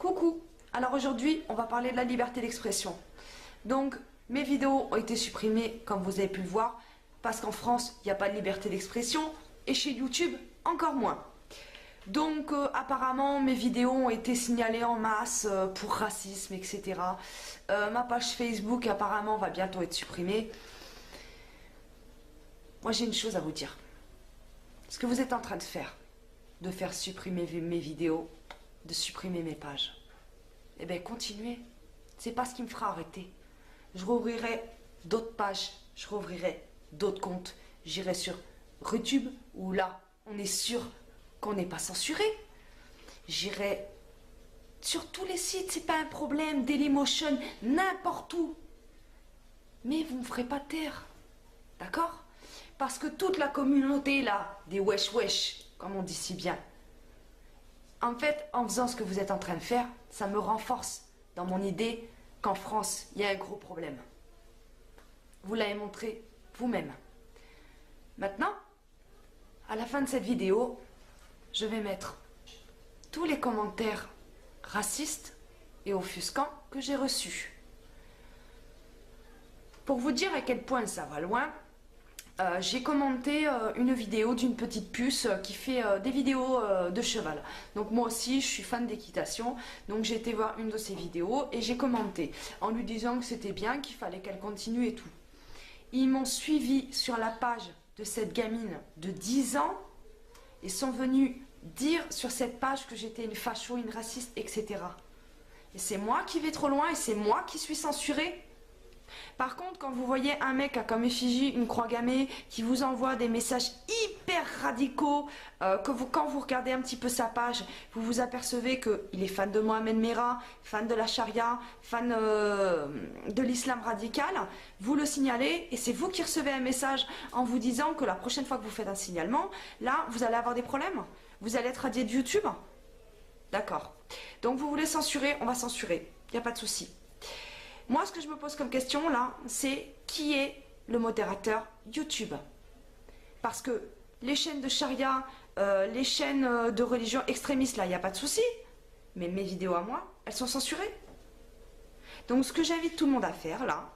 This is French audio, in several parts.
Coucou. Alors aujourd'hui, on va parler de la liberté d'expression. Donc, mes vidéos ont été supprimées, comme vous avez pu le voir, parce qu'en France, il n'y a pas de liberté d'expression, et chez YouTube, encore moins. Donc, apparemment, mes vidéos ont été signalées en masse pour racisme, etc. Ma page Facebook, apparemment, va bientôt être supprimée. Moi, j'ai une chose à vous dire. Ce que vous êtes en train de faire supprimer mes vidéos, de supprimer mes pages, eh bien, continuez. C'est pas ce qui me fera arrêter. Je rouvrirai d'autres pages, je rouvrirai d'autres comptes. J'irai sur YouTube, où là, on est sûr qu'on n'est pas censuré. J'irai sur tous les sites, c'est pas un problème, Dailymotion, n'importe où. Mais vous ne me ferez pas taire, d'accord? Parce que toute la communauté là, des wesh wesh, comme on dit si bien, en fait, en faisant ce que vous êtes en train de faire, ça me renforce dans mon idée qu'en France, il y a un gros problème. Vous l'avez montré vous-même. Maintenant, à la fin de cette vidéo, je vais mettre tous les commentaires racistes et offusquants que j'ai reçus. Pour vous dire à quel point ça va loin, j'ai commenté une vidéo d'une petite puce qui fait des vidéos de cheval. Donc moi aussi je suis fan d'équitation, donc j'ai été voir une de ses vidéos et j'ai commenté en lui disant que c'était bien, qu'il fallait qu'elle continue et tout. Ils m'ont suivi sur la page de cette gamine de 10 ans et sont venus dire sur cette page que j'étais une facho, une raciste, etc. Et c'est moi qui vais trop loin et c'est moi qui suis censurée. Par contre, quand vous voyez un mec à comme effigie une croix gammée qui vous envoie des messages hyper radicaux, quand vous regardez un petit peu sa page, vous vous apercevez qu'il est fan de Mohamed Merah, fan de la charia, fan de l'islam radical, vous le signalez et c'est vous qui recevez un message en vous disant que la prochaine fois que vous faites un signalement, là, vous allez avoir des problèmes. Vous allez être radié de YouTube. D'accord. Donc vous voulez censurer, on va censurer. Il n'y a pas de souci. Moi, ce que je me pose comme question, là, c'est qui est le modérateur YouTube? Parce que les chaînes de charia, les chaînes de religion extrémistes, là, il n'y a pas de souci. Mais mes vidéos à moi, elles sont censurées. Donc, ce que j'invite tout le monde à faire, là,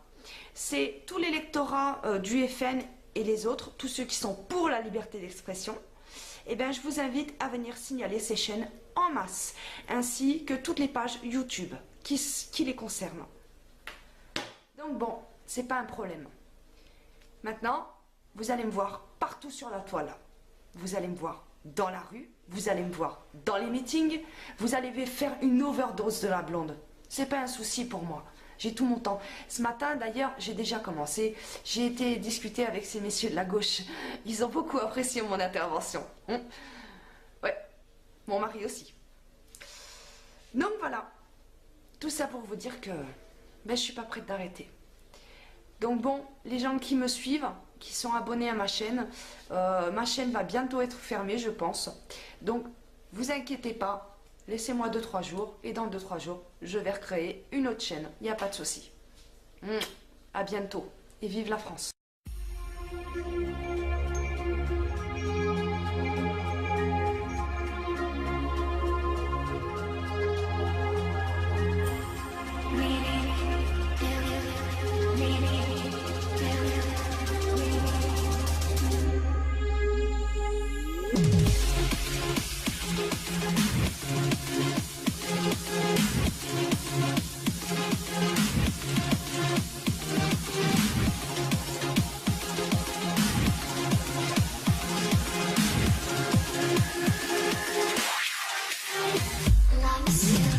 c'est tout l'électorat du FN et les autres, tous ceux qui sont pour la liberté d'expression, eh bien, je vous invite à venir signaler ces chaînes en masse, ainsi que toutes les pages YouTube qui les concernent. Donc bon, c'est pas un problème. Maintenant, vous allez me voir partout sur la toile. Vous allez me voir dans la rue, vous allez me voir dans les meetings, vous allez faire une overdose de la blonde. C'est pas un souci pour moi. J'ai tout mon temps. Ce matin, d'ailleurs, j'ai déjà commencé. J'ai été discuter avec ces messieurs de la gauche. Ils ont beaucoup apprécié mon intervention. Ouais, mon mari aussi. Donc voilà. Tout ça pour vous dire que je suis pas prête d'arrêter. Donc bon, les gens qui me suivent, qui sont abonnés à ma chaîne va bientôt être fermée, je pense. Donc, vous inquiétez pas, laissez-moi 2-3 jours, et dans 2-3 jours, je vais recréer une autre chaîne, il n'y a pas de souci. À bientôt, et vive la France! Loves you.